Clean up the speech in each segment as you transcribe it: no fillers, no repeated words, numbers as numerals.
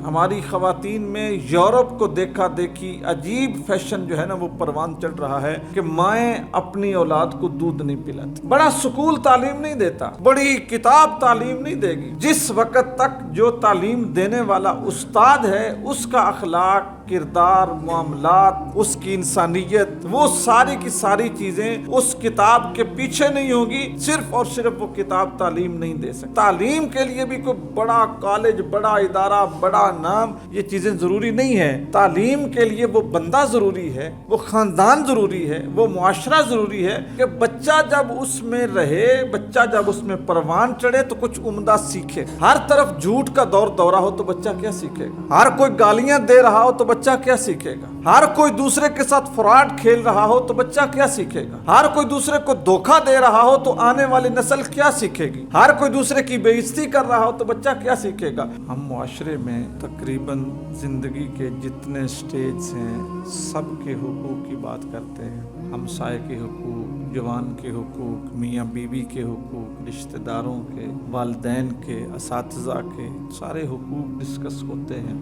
ہماری خواتین میں یورپ کو دیکھا دیکھی عجیب فیشن جو ہے نا وہ پروان چڑھ رہا ہے کہ مائیں اپنی اولاد کو دودھ نہیں پلاتی، بڑا سکول تعلیم نہیں دیتا، بڑی کتاب تعلیم نہیں دے گی، جس وقت تک جو تعلیم دینے والا استاد ہے اس کا اخلاق، کردار، معاملات، اس کی انسانیت، وہ ساری کی ساری چیزیں اس کتاب کے پیچھے نہیں ہوگی، صرف اور صرف وہ کتاب تعلیم نہیں دے سکتی۔ تعلیم کے لیے بھی کوئی بڑا کالج، بڑا ادارہ، بڑا نام، یہ چیزیں ضروری نہیں ہے۔ تعلیم کے لیے وہ بندہ ضروری ہے، وہ خاندان ضروری ہے، وہ معاشرہ ضروری ہے کہ بچہ جب اس میں رہے، بچہ جب اس میں پروان چڑھے تو کچھ عمدہ سیکھے۔ ہر طرف جھوٹ کا دورہ ہو تو بچہ کیا سیکھے گا؟ ہر کوئی گالیاں دے رہا ہو تو بچہ کیا سیکھے گا؟ ہر کوئی دوسرے کے ساتھ فراڈ کھیل رہا ہو تو بچہ کیا سیکھے گا؟ ہر کوئی دوسرے کو دھوکہ دے رہا ہو تو آنے والی نسل کیا سیکھے گی؟ ہر کوئی دوسرے کی بے عزتی کر رہا ہو تو بچہ کیا سیکھے گا؟ ہم معاشرے میں تقریباً زندگی کے جتنے سٹیج ہیں سب کے حقوق کی بات کرتے ہیں، ہمسائے کے حقوق، جوان کے حقوق، میاں بیوی کے حقوق، رشتہ داروں کے، والدین کے، اساتذہ کے، سارے حقوق ڈسکس ہوتے ہیں۔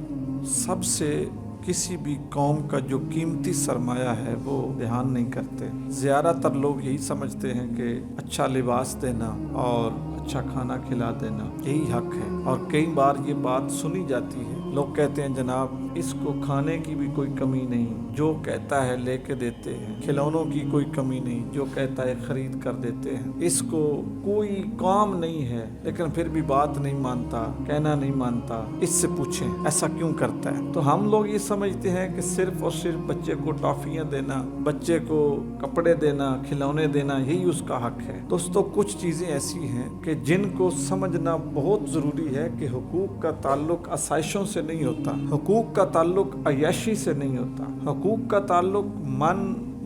سب سے کسی بھی قوم کا جو قیمتی سرمایہ ہے وہ دھیان نہیں کرتے۔ زیادہ تر لوگ یہی سمجھتے ہیں کہ اچھا لباس دینا اور اچھا کھانا کھلا دینا یہی حق ہے، اور کئی بار یہ بات سنی جاتی ہے، لوگ کہتے ہیں جناب اس کو کھانے کی بھی کوئی کمی نہیں، جو کہتا ہے لے کے دیتے ہیں، کھلونوں کی کوئی کمی نہیں، جو کہتا ہے خرید کر دیتے ہیں، اس کو کوئی کام نہیں ہے لیکن پھر بھی بات نہیں مانتا، کہنا نہیں مانتا، اس سے پوچھیں ایسا کیوں کرتا ہے؟ تو ہم لوگ یہ سمجھتے ہیں کہ صرف اور صرف بچے کو ٹافیاں دینا، بچے کو کپڑے دینا، کھلونے دینا یہی اس کا حق ہے۔ دوستو کچھ چیزیں ایسی ہیں کہ جن کو سمجھنا بہت ضروری ہے کہ حقوق کا تعلق آسائشوں سے نہیں ہوتا، حقوق کا تعلق عیاشی سے نہیں ہوتا، حقوق کا تعلق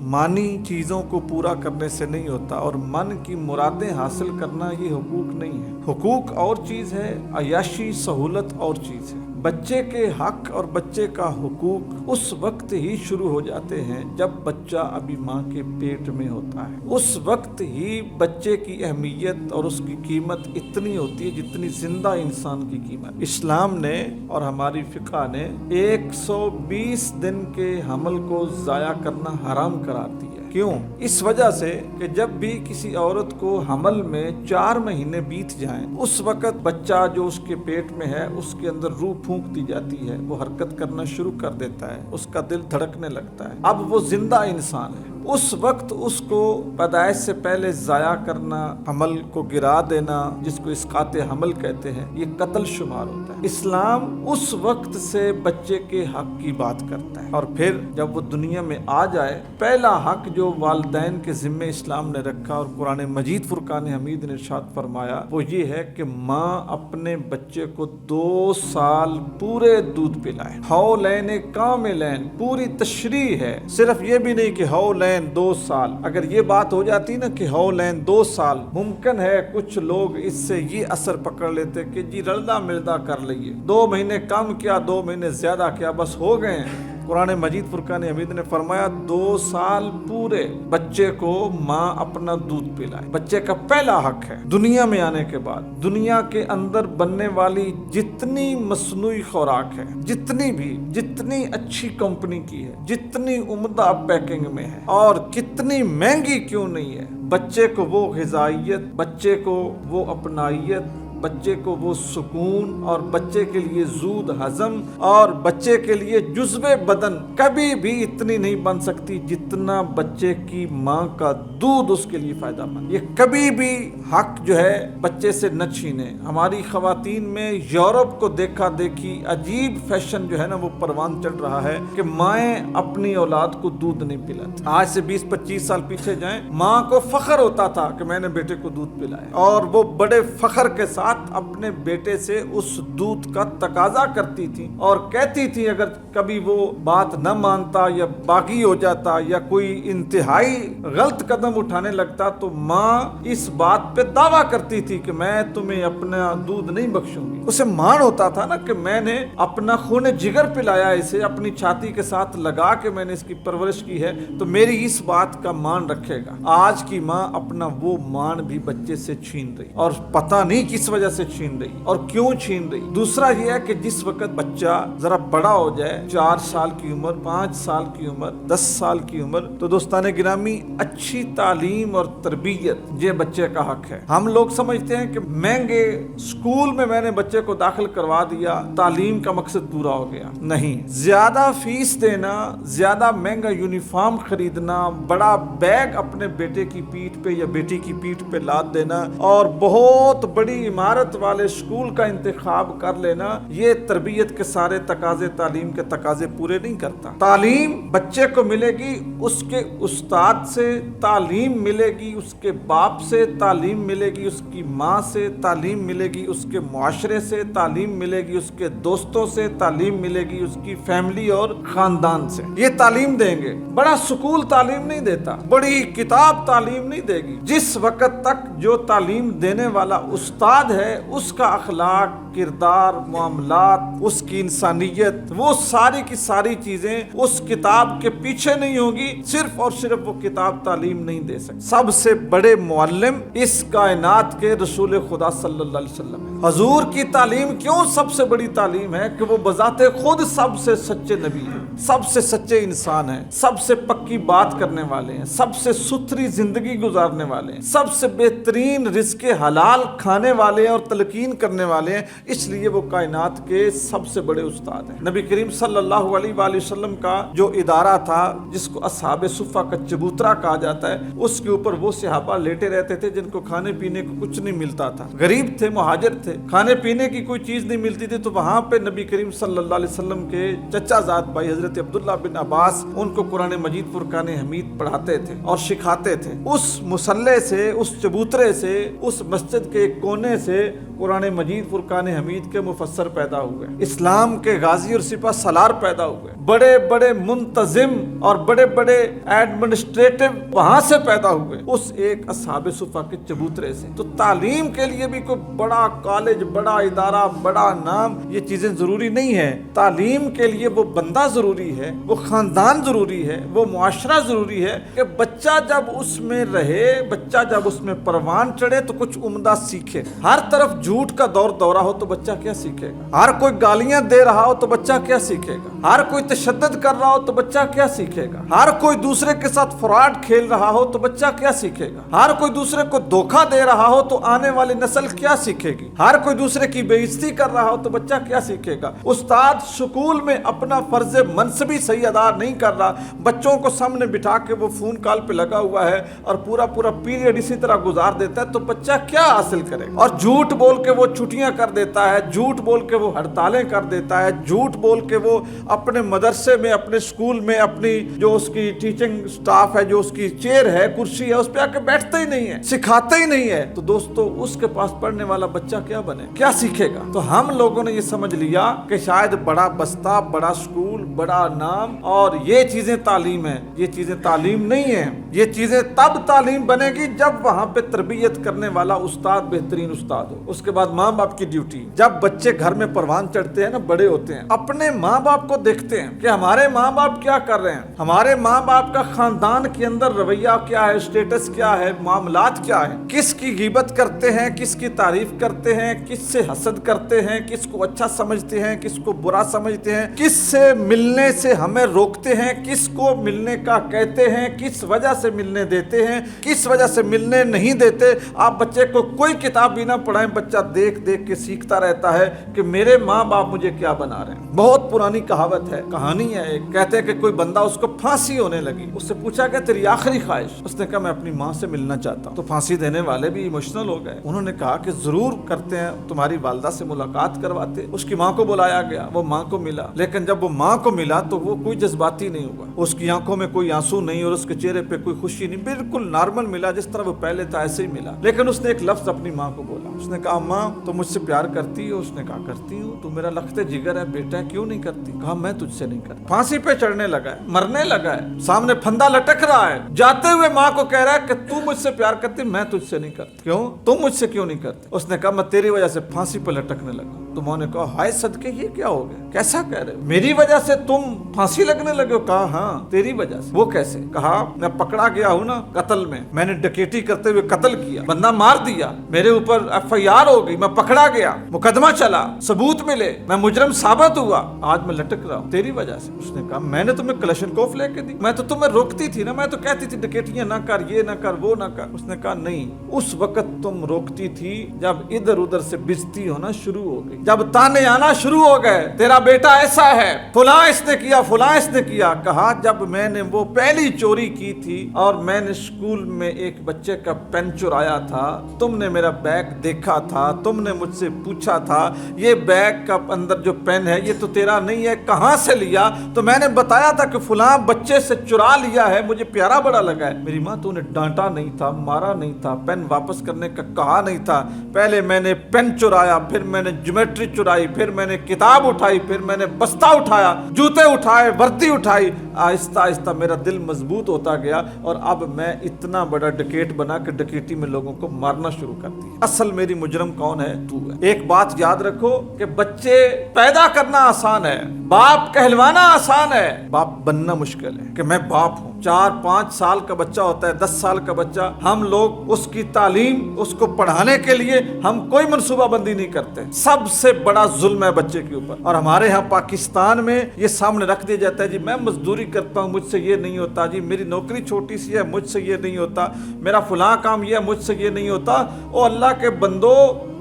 مانی چیزوں کو پورا کرنے سے نہیں ہوتا، اور من کی مرادیں حاصل کرنا یہ حقوق نہیں ہے۔ حقوق اور چیز ہے، عیاشی سہولت اور چیز ہے۔ بچے کے حق اور بچے کا حقوق اس وقت ہی شروع ہو جاتے ہیں جب بچہ ابھی ماں کے پیٹ میں ہوتا ہے، اس وقت ہی بچے کی اہمیت اور اس کی قیمت اتنی ہوتی ہے جتنی زندہ انسان کی قیمت۔ اسلام نے اور ہماری فقہ نے 120 دن کے حمل کو ضائع کرنا حرام قرار دیا۔ کیوں؟ اس وجہ سے کہ جب بھی کسی عورت کو حمل میں 4 مہینے بیت جائیں، اس وقت بچہ جو اس کے پیٹ میں ہے اس کے اندر روح پھونک دی جاتی ہے، وہ حرکت کرنا شروع کر دیتا ہے، اس کا دل دھڑکنے لگتا ہے، اب وہ زندہ انسان ہے۔ اس وقت اس کو پیدائش سے پہلے ضائع کرنا، حمل کو گرا دینا، جس کو اسقاط حمل کہتے ہیں، یہ قتل شمار ہوتا ہے۔ اسلام اس وقت سے بچے کے حق کی بات کرتا ہے، اور پھر جب وہ دنیا میں آ جائے، پہلا حق جو والدین کے ذمے اسلام نے رکھا اور قرآن مجید فرقان حمید نے ارشاد فرمایا وہ یہ ہے کہ ماں اپنے بچے کو 2 سال پورے دودھ پلائے۔ حولین کاملین پوری تشریح ہے، صرف یہ بھی نہیں کہ حولین 2 سال۔ اگر یہ بات ہو جاتی نا کہ حولین 2 سال، ممکن ہے کچھ لوگ اس سے یہ اثر پکڑ لیتے کہ جی رلدا ملدا کر لئیے، 2 مہینے کم کیا، 2 مہینے زیادہ کیا، بس ہو گئے ہیں۔ قرآن مجید فرقان حمید نے فرمایا 2 سال پورے بچے کو ماں اپنا دودھ پلائے۔ بچے کا پہلا حق ہے دنیا میں آنے کے بعد، دنیا کے اندر بننے والی جتنی مصنوعی خوراک ہے، جتنی اچھی کمپنی کی ہے، جتنی عمدہ پیکنگ میں ہے، اور کتنی مہنگی کیوں نہیں ہے، بچے کو وہ غذائیت، بچے کو وہ اپنائیت، بچے کو وہ سکون، اور بچے کے لیے زود ہضم، اور بچے کے لیے جزو بدن کبھی بھی اتنی نہیں بن سکتی جتنا بچے کی ماں کا دودھ اس کے لیے فائدہ مند۔ یہ کبھی بھی حق جو ہے بچے سے نہ چھینے۔ ہماری خواتین میں یورپ کو دیکھا دیکھی عجیب فیشن جو ہے نا وہ پروان چڑھ رہا ہے کہ مائیں اپنی اولاد کو دودھ نہیں پلاتی۔ آج سے 20-25 سال پیچھے جائیں، ماں کو فخر ہوتا تھا کہ میں نے بیٹے کو دودھ پلایا، اور وہ بڑے فخر کے ساتھ اپنے بیٹے سے اس دودھ کا تقاضا کرتی تھی، اور کہتی تھی اگر کبھی وہ بات نہ مانتا یا باغی ہو جاتا یا کوئی انتہائی غلط قدم اٹھانے لگتا تو ماں اس بات پہ دعویٰ کرتی تھی کہ میں تمہیں اپنا دودھ نہیں بخشوں گی۔ اسے مان ہوتا تھا نا کہ میں نے اپنا خون جگر پلایا، اسے اپنی چھاتی کے ساتھ لگا کے میں نے اس کی پرورش کی ہے، تو میری اس بات کا مان رکھے گا۔ آج کی ماں اپنا وہ مان بھی بچے سے چھین رہی، اور پتہ نہیں کس وجہ वजह से छीन रही और क्यों छीन रही। दूसरा ये है कि जिस वक्त बच्चा जरा बड़ा हो जाए, 4 साल की उम्र, 5 साल की उम्र, 10 साल की उम्र, तो दोस्तान गिरामी अच्छी तालीम और तरबियत ये बच्चे का हक है। हम लोग समझते हैं कि महंगे स्कूल में मैंने बच्चे को दाखिल करवा दिया, तालीम का मकसद पूरा हो गया। नहीं, ज्यादा फीस देना, ज्यादा महंगा यूनिफॉर्म खरीदना, बड़ा बैग अपने बेटे की पीठ पे या बेटी की पीठ पे लाद देना और बहुत बड़ी इमारत वाले स्कूल का इंतखाब कर लेना, ये तरबियत के सारे तकाजे, तालीम के तकाजे पूरे नहीं करता। तालीम बच्चे को मिलेगी उसके उस्ताद से, तालीम मिलेगी उसके बाप से, तालीम मिलेगी उसकी माँ से, तालीम मिलेगी उसके मुआशरे से, तालीम मिलेगी उसके दोस्तों से, तालीम मिलेगी उसकी फैमिली और खानदान से। ये तालीम देंगे। बड़ा स्कूल तालीम नहीं देता, बड़ी किताब तालीम नहीं देगी। जिस वक्त तक जो तालीम देने वाला उस्ताद है उसका अखलाक, किरदार, मामलात, उसकी इंसानियत, वो सारी की सारी चीजें उस किताब के पीछे नहीं होगी, सिर्फ और सिर्फ वो किताब तालीम नहीं दे सकती। सबसे बड़े मुअल्लिम इस कायनात के रसूल खुदा सल्लल्लाहु अलैहि वसल्लम है। हुजूर की तालीम क्यों सबसे बड़ी तालीम है कि वो बजाते खुद सबसे सच्चे नबी हैं, सबसे सच्चे इंसान हैं, सबसे पक्की बात करने वाले हैं, सबसे सुथरी जिंदगी गुजारने वाले हैं, सबसे बेहतरीन रिज़्क़े हलाल खाने वाले हैं और तलकीन करने वाले हैं। इसलिए वो कायनात के सबसे बड़े उस्ताद हैं। नबी करीम सल्लल्लाहु अलैहि वसल्लम का जो इदारा था, जिसको अस्हाब सुफ़ा का चबूतरा कहा जाता है, उसके ऊपर वो सहाबा लेटे रहते थे जिनको खाने पीने को कुछ नहीं मिलता था। गरीब थे, मुहाजिर थे, खाने पीने की कोई चीज नहीं मिलती थी। तो वहां पे नबी करीम सल्लल्लाहु अलैहि वसल्लम के चचा जात भाई हजरत अब्दुल्ला बिन अब्बास उनको कुरान मजीद फुरकान हमीद पढ़ाते थे और सिखाते थे। उस मुसल्ले से, उस चबूतरे से, उस मस्जिद के कोने से कुरान मजीद फुरकान हमीद के मुफस्सर पैदा हुए, इस्लाम के गाजी और सिपा सलार पैदा हुए, बड़े बड़े मुंतजिम और बड़े बड़े एडमिनिस्ट्रेटिव वहां से पैदा हुए, उस एक अस्हाब सुफ़ा के चबूतरे से। तो तालीम के लिए भी कोई बड़ा कॉलेज, बड़ा इदारा, बड़ा नाम, ये चीजें जरूरी नहीं है। तालीम के लिए वो बंदा जरूरी है, वो खानदान जरूरी है, वो मुआशरा जरूरी है कि बच्चा जब उसमें रहे, बच्चा जब उसमें परवान चढ़े तो कुछ उम्दा सीखे। हर तरफ झूठ का दौर दौरा हो तो बच्चा क्या सीखेगा? हर कोई गालियां दे रहा हो तो बच्चा क्या सीखेगा? हर कोई तशद्दुद कर रहा हो तो बच्चा क्या सीखेगा? हर कोई दूसरे के साथ फ्रॉड खेल रहा हो तो बच्चा क्या सीखेगा? हर कोई दूसरे को धोखा दे रहा हो तो आने वाली नस्ल क्या सीखेगी? हर कोई दूसरे की बेइज्जती कर रहा हो तो बच्चा क्या सीखेगा? उस्ताद स्कूल में अपना फर्ज मनसबी सही अदा नहीं कर रहा, बच्चों को सामने बिठा के वो फोन कॉल पे लगा हुआ है और पूरा पूरा पीरियड इसी तरह गुजार देता है, तो बच्चा क्या हासिल करेगा? और झूठ बोल के वो छुट्टियां कर देता है, झूठ बोल के वो हड़तालें कर देता है, झूठ बोल के वो अपने मदरसे में, अपने स्कूल में, अपनी जो उसकी टीचिंग स्टाफ है, जो उसकी चेयर है, कुर्सी है, उस पे आके बैठता ही नहीं है, सिखाता ही नहीं है। तो दोस्तों, उसके पास पढ़ने वाला बच्चा क्या बने, क्या सीखेगा? तो हम लोगों ने ये समझ लिया कि शायद बड़ा बस्ता, बड़ा स्कूल, बड़ा नाम और ये चीजें तालीम है। ये चीजें तालीम नहीं है। ये चीजें तब तालीम बनेगी जब वहां पे तरबियत करने वाला उस्ताद बेहतरीन उस्ताद हो। उसके बाद माँ बाप की ड्यूटी। जब बच्चे घर में परवान चढ़ते हैं ना, बड़े होते हैं, अपने माँ बाप को देखते हैं कि हमारे माँ बाप क्या कर रहे हैं, हमारे माँ बाप का खानदान के अंदर रवैया क्या है, स्टेटस क्या है, मामलात क्या है, किसकी गिबत करते हैं, किसकी तारीफ करते हैं, किससे हसद करते हैं, किसको अच्छा समझते हैं, किसको बुरा समझते हैं, किससे मिलने से हमें रोकते हैं, किसको मिलने का कहते हैं, किस वजह से मिलने देते हैं, किस वजह से मिलने नहीं देते। आप बच्चे को कोई किताब भी ना पढ़ाएं, बच्चा देख देख के सीखता रहता है कि मेरे माँ बाप मुझे क्या बना रहे हैं। बहुत पुरानी कहावत है, कहानी है एक, कहते हैं कि कोई बंदा, उसको फांसी होने लगी, उससे पूछा गया तेरी आखिरी ख्वाहिश? उसने कहा मैं अपनी माँ से मिलना चाहता हूँ। तो फांसी देने वाले भी इमोशनल हो गए। उन्होंने कहा कि जरूर करते हैं, तुम्हारी वालदा से मुलाकात करवाते। उसकी माँ को बुलाया गया, वो माँ को मिला, लेकिन जब वो माँ को मिला तो वो कोई जज्बाती नहीं हुआ, उसकी आंखों में कोई आंसू नहीं और उसके चेहरे पे कोई खुशी नहीं, बिल्कुल नॉर्मल मिला, जिस तरह वो पहले था ऐसे ही मिला। लेकिन उसने एक लफ्ज अपनी माँ को बोला, उसने कहा माँ तुम मुझसे प्यार करती हो? उसने कहा करती हूँ। तू मेरा लखते जिगर है बेटा, क्यों नहीं करती? कहा मैं तुझसे नहीं करती। फांसी पे चढ़ने लगा है, मरने लगा है, सामने फंदा लटक रहा है, जाते हुए माँ को कह रहा है कि तू मुझसे प्यार करती, मैं तुझसे नहीं करती। क्यों? तुम मुझसे क्यों नहीं करती? उसने कहा मैं तेरी वजह से फांसी पे लटकने लगा। तो माँ ने कहा हाय सदके ये क्या हो गया, कैसा कह रहे हो, मेरी वजह से तुम फांसी लगने लगे हो। कहा हाँ तेरी वजह से। वो कैसे? कहा मैं पकड़ा गया हूँ ना कत्ल में, मैंने डकैती करते हुए कत्ल किया, बंदा मार दिया, मेरे ऊपर FIR हो गई, मैं पकड़ा गया, मुकदमा चला, सबूत मिले, मैं मुजरम साबित हुआ, आज मैं लटक रहा हूँ तेरी वजह से। उसने कहा मैंने तुम्हें कलशनकोफ लेके दी, मैं तो तुम्हें रोकती थी ना, मैं तो कहती थी डकैतियां ना कर, ये ना कर, वो ना कर। उसने कहा नहीं, उस वक्त तुम रोकती थी जब इधर उधर से बेइज्जती होना शुरू हो गई, जब ताने आना शुरू हो गए, तेरा बेटा ऐसा है, फलां इसने किया, फलां इसने किया। कहा जब मैंने वो पहली चोरी की थी और मैंने स्कूल में एक बच्चे का पेन चुराया था, तुमने मेरा बैग देखा था, तुमने मुझसे पूछा था ये बैग का अंदर जो पेन है ये तो तेरा नहीं है, कहां से लिया? तो मैंने बताया था कि फलां बच्चे से चुरा लिया है, मुझे प्यारा बड़ा लगा है। मेरी माँ तो उन्हें डांटा नहीं था, मारा नहीं था, पेन वापस करने का कहा नहीं था। पहले मैंने पेन चुराया, फिर मैंने ज्योमेट्री चुराई, फिर मैंने किताब उठाई, फिर मैंने बस्ता उठाया, जूते उठाए, वर्दी उठाई। आहिस्ता आहिस्ता मेरा दिल मजबूत होता गया और अब मैं इतना बड़ा डकैत बना कि डकैती में लोगों को मारना शुरू कर दिया। असल मेरी मुजरम कौन है? तू है। एक बात याद रखो कि बच्चे पैदा करना आसान है, बाप कहलवाना आसान है, बाप बनना मुश्किल है। कि मैं बाप हूँ, 4-5 साल का बच्चा होता है, 10 साल का बच्चा, हम लोग उसकी तालीम, उसको पढ़ाने के लिए हम कोई मनसूबाबंदी नहीं करते। सबसे बड़ा जुल्म है बच्चे के ऊपर। और हमारे यहाँ पाकिस्तान में ये सामने रख दिया जाता है जी मैं मजदूरी करता हूँ, मुझसे ये नहीं होता, जी मेरी नौकरी छोटी सी है, मुझसे ये नहीं होता, मेरा फलां काम ये है, मुझसे ये नहीं होता। ओ अल्लाह के बंदो,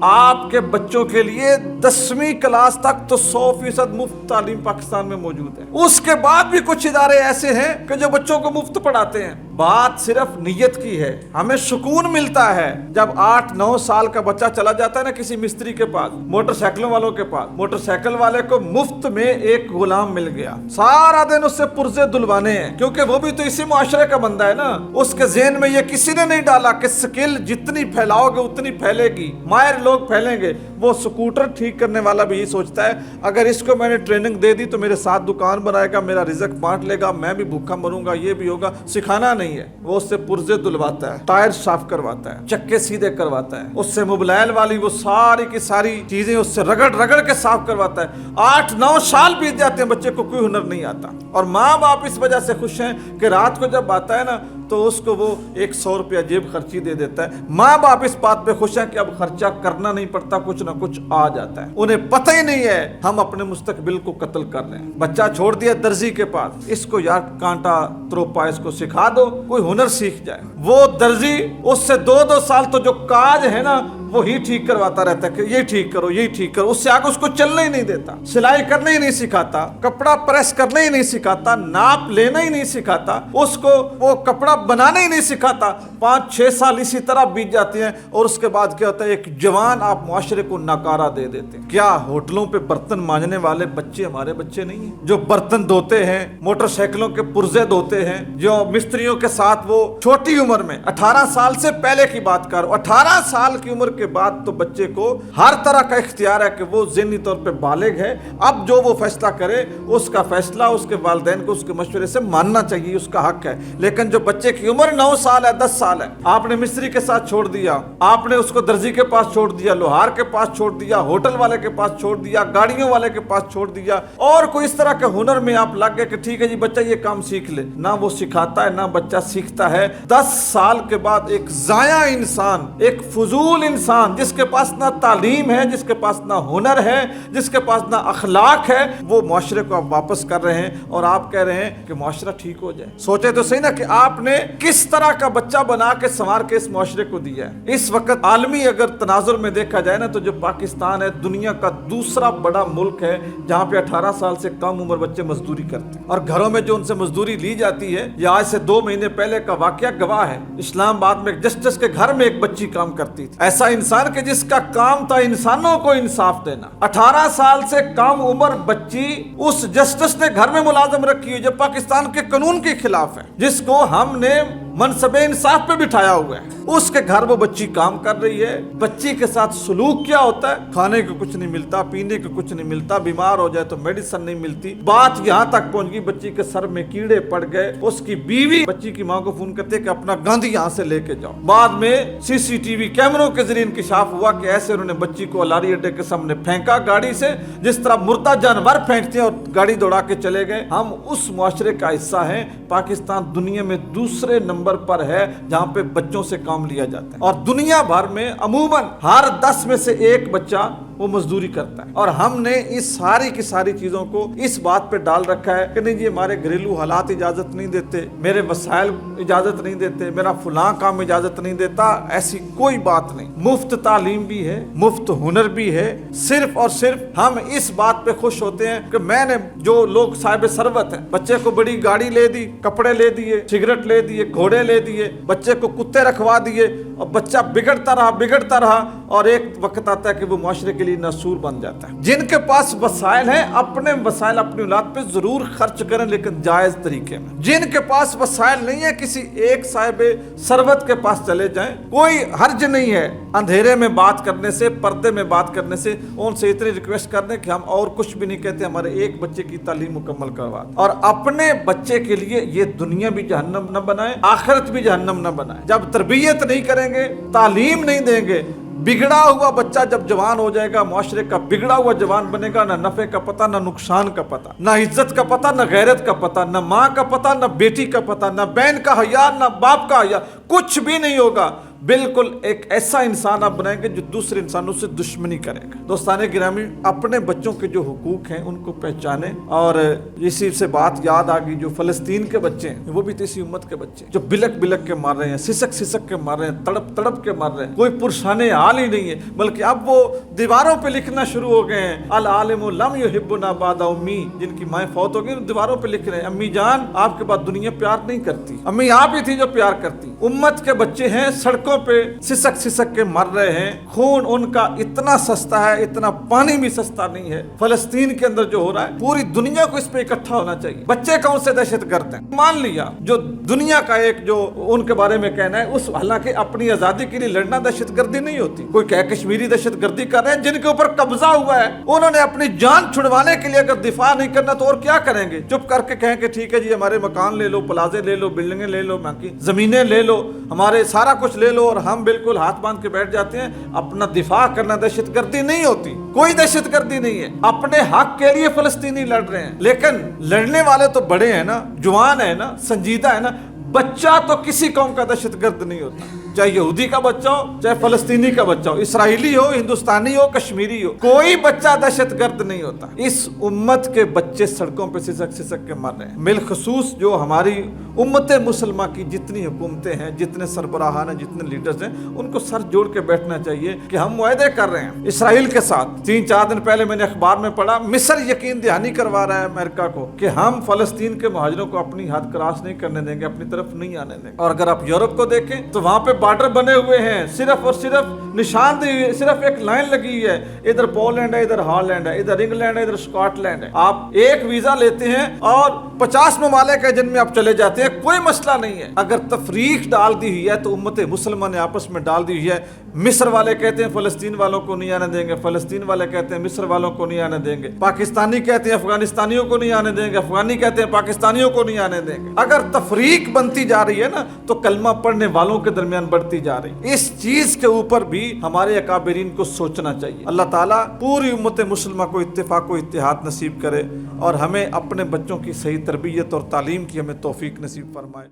आपके बच्चों के लिए 10वीं क्लास तक तो 100% मुफ्त तालीम पाकिस्तान में मौजूद है। उसके बाद भी कुछ इदारे ऐसे हैं कि जो बच्चों को मुफ्त पढ़ाते हैं। बात सिर्फ नीयत की है। हमें सुकून मिलता है जब 8-9 साल का बच्चा चला जाता है ना किसी मिस्त्री के पास, मोटरसाइकिलों वालों के पास, मोटरसाइकिल वाले को मुफ्त में एक गुलाम मिल गया, सारा दिन उससे पुर्जे दुलवाने हैं, क्योंकि वो भी तो इसी मुआशरे का बंदा है ना। उसके ज़हन में ये किसी ने नहीं डाला कि स्किल जितनी फैलाओगे उतनी फैलेगी, माहिर लोग फैलेंगे। वो स्कूटर ठीक करने वाला भी यही सोचता है अगर इसको मैंने ट्रेनिंग दे दी तो मेरे साथ दुकान बनाएगा, मेरा रिजक बांट लेगा, मैं भी भूखा मरूंगा, ये भी होगा। सिखाना नहीं है, वो उससे पुर्जे दुलवाता है, टायर साफ करवाता है, चक्के सीधे करवाता है, उससे मोबाइल वाली वो सारी की सारी चीजें उससे रगड़ रगड़ के साफ करवाता है। 8-9 साल बीत जाते हैं, बच्चे को कोई हुनर नहीं आता। और माँ बाप इस वजह से खुश हैं कि रात को जब आता है ना तो उसको वो 100 रुपया जेब खर्ची दे देता है। माँ बाप इस बात पे खुश हैं कि अब खर्चा करना नहीं पड़ता, कुछ ना कुछ आ जाता है। उन्हें पता ही नहीं है हम अपने मुस्तकबिल को कत्ल कर रहे हैं। बच्चा छोड़ दिया दर्जी के पास, इसको यार कांटा त्रोपा इसको सिखा दो, कोई हुनर सीख जाए। वो दर्जी उससे 2-2 साल तो जो काज है ना वो ही ठीक करवाता रहता है कि ये ठीक करो, ये ठीक करो, उससे आगे उसको चलना ही नहीं देता, सिलाई करना ही नहीं सिखाता, कपड़ा प्रेस करना ही नहीं सिखाता, नाप लेना ही नहीं सिखाता, उसको वो कपड़ा बनाना ही नहीं सिखाता। 5-6 साल इसी तरह बीत जाते हैं और उसके बाद क्या होता है, एक जवान आप मुआशरे को नकारा दे देते हैं। क्या होटलों पे बर्तन मांजने वाले बच्चे हमारे बच्चे नहीं हैं? जो बर्तन धोते हैं, मोटरसाइकिलों के पुर्जे धोते हैं, जो मिस्त्रियों के साथ वो छोटी उम्र में 18 साल से पहले की बात कर, 18 साल की उम्र के बाद तो बच्चे को हर तरह का इख्तियार है कि वो ज़हनी तौर पे बालिग है। अब जो वो फैसला करे उसका फैसला उसके वालिदैन को उसके मशवरे से मानना चाहिए, उसका हक है। लेकिन जो बच्चे की उम्र 9 साल है, 10 साल है, आपने मिस्त्री के साथ छोड़ दिया, आपने उसको दर्जी के पास छोड़ दिया, लोहार के पास छोड़ दिया, होटल वाले के पास छोड़ दिया, गाड़ियों वाले के पास छोड़ दिया, और कोई इस तरह के हुनर में आप लग गए कि ठीक है जी बच्चा ये काम सीख ले, ना वो सिखाता है ना बच्चा सीखता है। 10 साल के बाद एक जाया इंसान, एक फजूल इंसान, जिसके पास ना तालीम है, जिसके पास ना हुनर है, जिसके पास ना अखलाक है, वो मुआशरे को आप वापस कर रहे हैं और आप कह रहे हैं कि मुआशरा ठीक हो जाए। सोचे तो सही ना कि आपने किस तरह का बच्चा बना के संवार के इस मुआशरे को दिया है। इस वक्त आलमी अगर तनाजुर में देखा जाए ना तो जो पाकिस्तान है दुनिया का दूसरा बड़ा मुल्क है जहाँ पे 18 साल से कम उम्र बच्चे मजदूरी करते हैं और घरों में जो उनसे मजदूरी ली जाती है। ये आज से 2 महीने पहले का वाकया गवाह है। इस्लामाबाद में एक जस्टिस के घर में एक बच्ची काम करती थी, ऐसा इंसान के जिसका काम था इंसानों को इंसाफ देना। 18 साल से कम उम्र बच्ची उस जस्टिस ने घर में मुलाजिम रखी है जो पाकिस्तान के कानून के खिलाफ है, जिसको हमने मनसबे इंसाफ पे बिठाया हुआ है, उसके घर वो बच्ची काम कर रही है, बच्ची के साथ सलूक क्या होता है, खाने को कुछ नहीं मिलता, पीने को कुछ नहीं मिलता, बीमार हो जाए तो मेडिसिन नहीं मिलती। बात यहाँ तक पहुंच गई बच्ची के सर में कीड़े पड़ गए, उसकी बीवी बच्ची की माँ को फोन करते है कि अपना गंद यहाँ से लेके जाओ। बाद में सीसीटीवी कैमरों के जरिए इंकशाफ हुआ कि ऐसे उन्होंने बच्ची को अलारी अड्डे के सामने फेंका गाड़ी से, जिस तरह मुर्दा जानवर फेंकते हैं, और गाड़ी दौड़ा के चले गए। हम उस मुआशरे का हिस्सा हैं। पाकिस्तान दुनिया में दूसरे नंबर पर है जहां पे बच्चों से काम लिया जाता है, और दुनिया भर में अमूमन हर 10 में से 1 बच्चा वो मजदूरी करता है। और हमने इस सारी की सारी चीजों को इस बात पे डाल रखा है कि नहीं जी हमारे घरेलू हालात इजाजत नहीं देते, मेरे वसाइल इजाजत नहीं देते, मेरा फलां काम इजाजत नहीं देता। ऐसी कोई बात नहीं। मुफ्त तालीम भी है, मुफ्त हुनर भी है। सिर्फ और सिर्फ हम इस बात पे खुश होते हैं कि मैंने, जो लोग साहिब सरवत हैं, बच्चे को बड़ी गाड़ी ले दी, कपड़े ले दिए, सिगरेट ले दिए, घोड़े ले दिए, बच्चे को कुत्ते रखवा दिए, और बच्चा बिगड़ता रहा, और एक वक्त आता है कि वो मुआशरे के लिए नसूर बन जाता है। जिनके पास वसाइल हैं, अपने वसाइल अपनी औलाद पे जरूर खर्च करें, लेकिन जायज तरीके में। जिनके पास वसाइल नहीं है, किसी एक साहिब सरवत के पास चले जाएं, कोई हर्ज नहीं है अंधेरे में बात करने से, पर्दे में बात करने से। उनसे इतनी रिक्वेस्ट कर दें कि हम और कुछ भी नहीं कहते, हमारे एक बच्चे की तालीम मुकम्मल करवा दें, और अपने बच्चे के लिए ये दुनिया भी जहन्नम न बनाए, आखिरत भी जहन्नम न बनाए। जब तरबियत नहीं करेंगे, तालीम नहीं देंगे, बिगड़ा हुआ बच्चा जब जवान हो जाएगा, मुआशरे का बिगड़ा हुआ जवान बनेगा, ना नफे का पता, ना नुकसान का पता, ना इज्जत का पता, ना गैरत का पता, ना माँ का पता, ना बेटी का पता, ना बहन का हया, ना बाप का हया, कुछ भी नहीं होगा। बिल्कुल एक ऐसा इंसान आप बनाएंगे जो दूसरे इंसानों से दुश्मनी करेगा। दोस्ताने गिरामी, अपने बच्चों के जो हुकूक हैं उनको पहचानें। और इसी से बात याद आ गई, जो फलस्तीन के बच्चे हैं, वो भी तो इसी उम्मत के बच्चे जो बिलक बिलक के मार रहे हैं, सिसक के मार रहे हैं, तड़प तड़प के मार रहे हैं, कोई पुरशाने हाल ही नहीं है, बल्कि अब वो दीवारों पे लिखना शुरू हो गए हैं, अल आलिमु लम युहिब्बुना बादा उम्मी। जिनकी माएँ फौत हो गई, दीवारों पे लिख रहे हैं, अम्मी जान आपके बाद दुनिया प्यार नहीं करती, अम्मी आप ही थी जो प्यार करती। उम्मत के बच्चे हैं, सड़कों पे सिसक के मर रहे हैं, खून उनका इतना सस्ता है, इतना पानी भी सस्ता नहीं है। फलस्तीन के अंदर जो हो रहा है, पूरी दुनिया को इस पे इकट्ठा होना चाहिए। बच्चे कौन से दहशतगर्द हैं? मान लिया जो दुनिया का एक जो उनके बारे में कहना है, उस हालांकि अपनी आजादी के लिए लड़ना दहशतगर्दी नहीं होती। कोई क्या कश्मीरी दहशतगर्दी कर रहे हैं, जिनके ऊपर कब्जा हुआ है, उन्होंने अपनी जान छुड़वाने के लिए अगर दिफा नहीं करना तो और क्या करेंगे? चुप करके कहें कि ठीक है जी हमारे मकान ले लो, प्लाजे ले लो, बिल्डिंगें ले लो, बाकी जमीनें ले लो, हमारे सारा कुछ ले लो, और हम बिल्कुल हाथ बांध के बैठ जाते हैं। अपना दिफा करना दहशतगर्दी नहीं होती, कोई दहशतगर्दी नहीं है। अपने हक के लिए फलस्तीनी लड़ रहे हैं, लेकिन लड़ने वाले तो बड़े हैं ना, जवान है ना, संजीदा है ना। बच्चा तो किसी कौम का दहशतगर्द नहीं होता, चाहे यहूदी का बच्चा हो, चाहे फलस्तीनी का बच्चा हो, इसराइली हो, हिंदुस्तानी हो, कश्मीरी हो, कोई बच्चा दहशतगर्द नहीं होता। इस उम्मत के बच्चे सड़कों पे सिसक के मर रहे हैं। बिलखसूस जो हमारी उम्मत मुसलमा की जितनी हुकूमतें हैं, जितने सरबराहान हैं, जितने लीडर्स हैं, उनको सर जोड़ के बैठना चाहिए कि हम वायदे कर रहे हैं इसराइल के साथ। 3-4 दिन पहले मैंने अखबार में पढ़ा, मिस्र यकीन दहानी करवा रहा है अमेरिका को कि हम फलस्तीन के मुहाजिरों को अपनी हद क्रॉस नहीं करने देंगे, अपनी तरफ नहीं आने देंगे। और अगर आप यूरोप को देखें तो वहां पे बॉर्डर बने हुए हैं, सिर्फ और सिर्फ निशानदेही, सिर्फ एक लाइन लगी है, इधर पोलैंड है, इधर हॉलैंड है, इधर इंग्लैंड है, इधर स्कॉटलैंड है। आप एक वीजा लेते हैं और 50 ममालिक है जिनमें आप चले जाते हैं, कोई मसला नहीं है। अगर तफरीक डाल दी हुई है तो उम्मत मुसलमान ने आपस में डाल दी हुई है। मिस्र वाले कहते हैं फलस्तीन वालों को नहीं आने देंगे, फलस्तीन वाले कहते हैं मिस्र वालों को नहीं आने देंगे, पाकिस्तानी कहते हैं अफगानिस्तानियों को नहीं आने देंगे, अफगानी कहते हैं पाकिस्तानियों को नहीं आने देंगे। अगर तफरीक बनती जा रही है ना, तो कलमा पढ़ने वालों के दरमियान बढ़ती जा रही। इस चीज के ऊपर भी हमारे अकाबिरीन को सोचना चाहिए। अल्लाह ताला पूरी उम्मत मुसलमा को इत्तेफाक व इत्तेहाद नसीब करे, और हमें अपने बच्चों की सही तरबियत और तालीम की हमें तौफीक नसीब फरमाए।